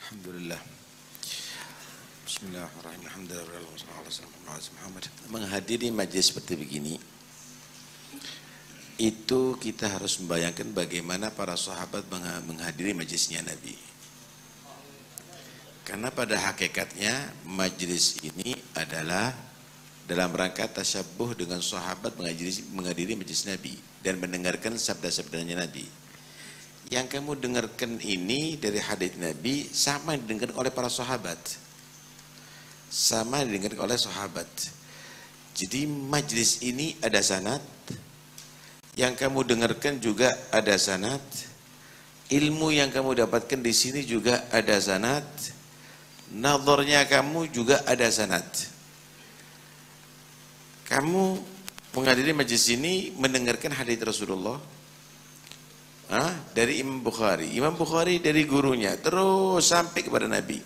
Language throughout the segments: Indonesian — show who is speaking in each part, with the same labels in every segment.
Speaker 1: Alhamdulillah. Bismillahirrahmanirrahim. Alhamdulillah. Menghadiri majelis seperti begini, itu kita harus membayangkan bagaimana para sahabat menghadiri majelisnya Nabi. Karena pada hakikatnya majelis ini adalah dalam rangka tasyabuh dengan sahabat menghadiri majelis Nabi dan mendengarkan sabda-sabdanya Nabi. Yang kamu dengarkan ini dari hadits Nabi sama didengarkan oleh para sahabat, sama didengarkan oleh sahabat. Jadi majelis ini ada sanad, yang kamu dengarkan juga ada sanad, ilmu yang kamu dapatkan di sini juga ada sanad, nazarnya kamu juga ada sanad. Kamu menghadiri majelis ini mendengarkan hadits Rasulullah dari Imam Bukhari. Imam Bukhari dari gurunya terus sampai kepada Nabi.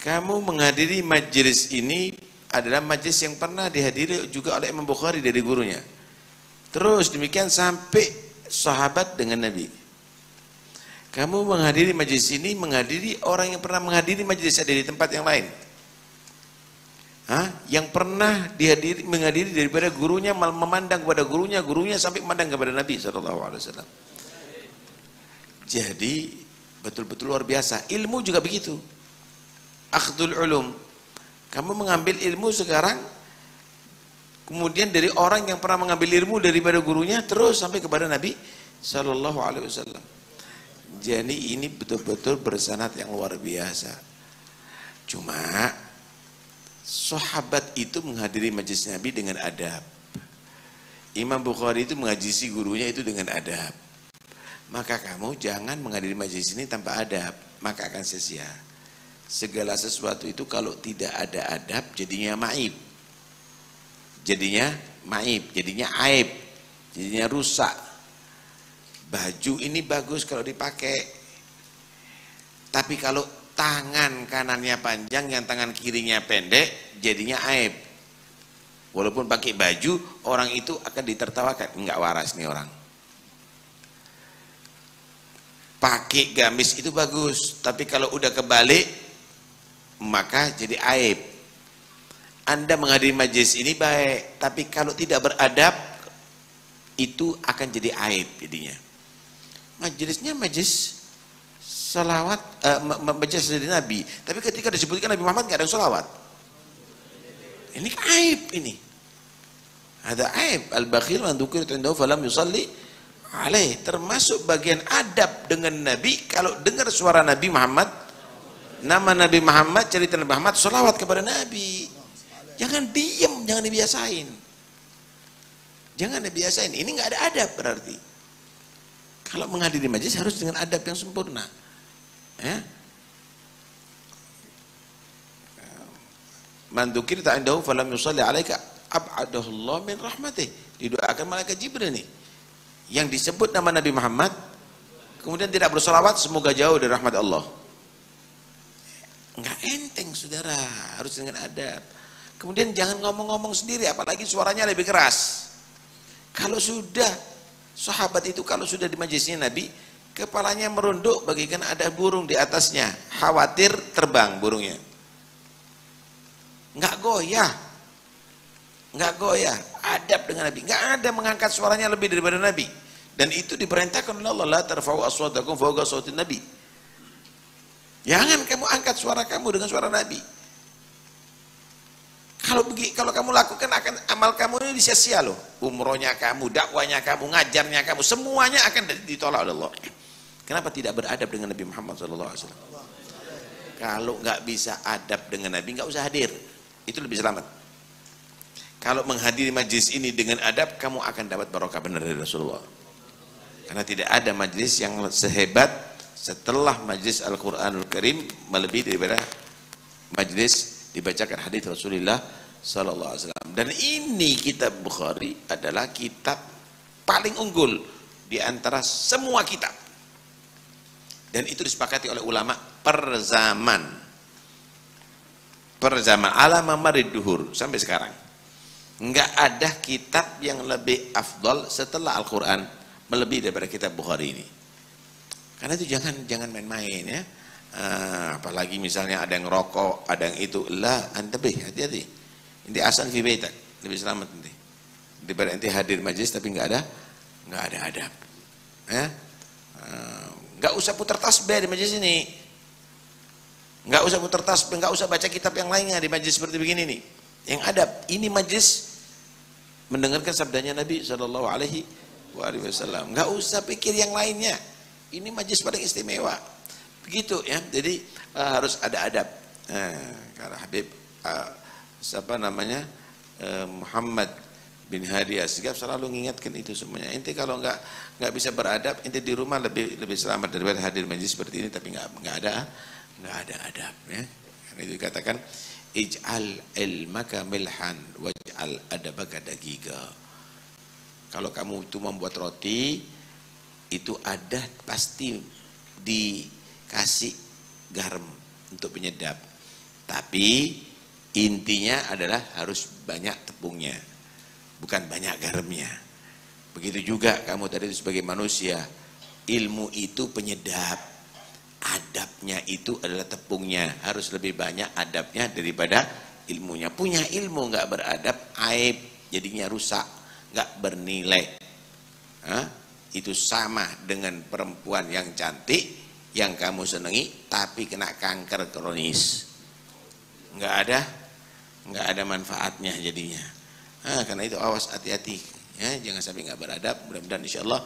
Speaker 1: Kamu menghadiri majelis ini adalah majelis yang pernah dihadiri juga oleh Imam Bukhari dari gurunya. Terus demikian sampai sahabat dengan Nabi. Kamu menghadiri majelis ini menghadiri orang yang pernah menghadiri majelis ada di tempat yang lain. Yang pernah menghadiri daripada gurunya, memandang kepada gurunya, gurunya sampai memandang kepada Nabi SAW. Jadi betul-betul luar biasa. Ilmu juga begitu. Akhdul ulum. Kamu mengambil ilmu sekarang, kemudian dari orang yang pernah mengambil ilmu daripada gurunya, terus sampai kepada Nabi SAW. Jadi ini betul-betul bersanad yang luar biasa. Cuma sahabat itu menghadiri majelis Nabi dengan adab. Imam Bukhari itu mengajisi gurunya itu dengan adab. Maka kamu jangan menghadiri majelis ini tanpa adab, maka akan sia-sia. Segala sesuatu itu kalau tidak ada adab jadinya maib. Jadinya maib, jadinya aib, jadinya rusak. Baju ini bagus kalau dipakai. Tapi kalau tangan kanannya panjang, yang tangan kirinya pendek, jadinya aib. Walaupun pakai baju, orang itu akan ditertawakan. Enggak waras nih orang. Pakai gamis itu bagus, tapi kalau udah kebalik, maka jadi aib. Anda menghadiri majelis ini baik, tapi kalau tidak beradab, itu akan jadi aib jadinya. Majelisnya majelis salawat, majelis dari Nabi, tapi ketika disebutkan Nabi Muhammad nggak ada salawat, ini aib. Ini ada aib. Al-bakhil man dzukira indahu falam yusalli alaih. Termasuk bagian adab dengan Nabi, kalau dengar suara Nabi Muhammad, nama Nabi Muhammad, cerita Nabi Muhammad, salawat kepada Nabi. Jangan diem, jangan dibiasain, jangan dibiasain. Ini nggak ada adab berarti. Kalau menghadiri majelis harus dengan adab yang sempurna. Man dzukirta indahu falam yusalli alaika ab'adahu Allah min rahmatih. Didoakan malaikat Jibril nih. Yang disebut nama Nabi Muhammad kemudian tidak bersolawat, semoga jauh dari rahmat Allah. Enggak enteng saudara, harus dengan adab. Kemudian jangan ngomong-ngomong sendiri, apalagi suaranya lebih keras. Kalau sudah sahabat itu kalau sudah di majelisnya Nabi, kepalanya merunduk bagaikan ada burung di atasnya, khawatir terbang burungnya. Enggak goyah, enggak goyah. Adab dengan Nabi, enggak ada mengangkat suaranya lebih daripada Nabi. Dan itu diperintahkan oleh Allah, la tarfa'u aswatakum fawqa sawtin Nabi. Jangan kamu angkat suara kamu dengan suara Nabi. Kalau kamu lakukan, akan amal kamu ini sia-sia loh. Umrohnya kamu, dakwanya kamu, ngajarnya kamu, semuanya akan ditolak oleh Allah. Kenapa tidak beradab dengan Nabi Muhammad SAW? Kalau nggak bisa adab dengan Nabi, nggak usah hadir. Itu lebih selamat. Kalau menghadiri majlis ini dengan adab, kamu akan dapat barokah benar dari Rasulullah. Karena tidak ada majlis yang sehebat setelah majlis Al-Quranul Karim, melebihi daripada majlis dibacakan hadis Rasulullah SAW. Dan ini kitab Bukhari adalah kitab paling unggul di antara semua kitab. Dan itu disepakati oleh ulama per zaman ala mamarid duhur sampai sekarang. Enggak ada kitab yang lebih afdal setelah Al-Quran melebihi daripada kitab Bukhari ini. Karena itu jangan main-main ya. Apalagi misalnya ada yang rokok, ada yang itu, lah antabih, hati-hati. Inti asan fi baitak, lebih selamat nanti. Daripada nanti hadir majlis tapi nggak ada adab. Ya? Nggak usah putar tasbih di majlis ini. Nggak usah putar tasbih, nggak usah baca kitab yang lainnya di majlis seperti begini nih. Yang adab, ini majlis mendengarkan sabdanya Nabi Shallallahu Alaihi Wasallam. Nggak usah pikir yang lainnya. Ini majlis paling istimewa. Begitu ya. Jadi harus ada adab. Karena Habib siapa namanya Muhammad bin Hadi Asgaf selalu mengingatkan itu semuanya. Inti kalau nggak bisa beradab, inti di rumah lebih selamat daripada hadir majlis seperti ini tapi nggak ada adab ya. Karena itu dikatakan ij'al ilmaka milhan waj'al adabaka dagiga. Kalau kamu itu membuat roti, itu ada pasti dikasih garam untuk penyedap. Tapi intinya adalah harus banyak tepungnya, bukan banyak garamnya. Begitu juga kamu tadi sebagai manusia, ilmu itu penyedap, adabnya itu adalah tepungnya. Harus lebih banyak adabnya daripada ilmunya. Punya ilmu nggak beradab, aib, jadinya rusak, nggak bernilai. Itu sama dengan perempuan yang cantik yang kamu senangi tapi kena kanker kronis, nggak ada manfaatnya jadinya. Karena itu awas, hati-hati ya, jangan sampai nggak beradab. Mudah-mudahan insyaallah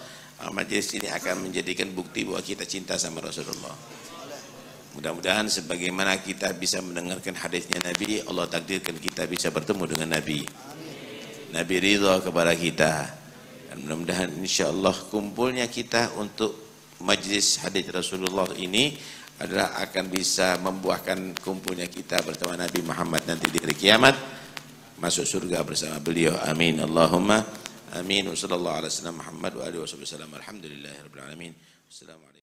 Speaker 1: majelis ini akan menjadikan bukti bahwa kita cinta sama Rasulullah. Mudah-mudahan sebagaimana kita bisa mendengarkan hadisnya Nabi, Allah takdirkan kita bisa bertemu dengan Nabi. Nabi ridha kepada kita. Dan mudah-mudahan insyaallah kumpulnya kita untuk majlis hadis Rasulullah ini adalah akan bisa membuahkan kumpulnya kita bersama Nabi Muhammad nanti di hari kiamat, masuk surga bersama beliau. Amin Allahumma amin. Wassallallahu ala sayyidina Muhammad wa alihi wasallam. Alhamdulillahirabbil alamin. Assalamualaikum.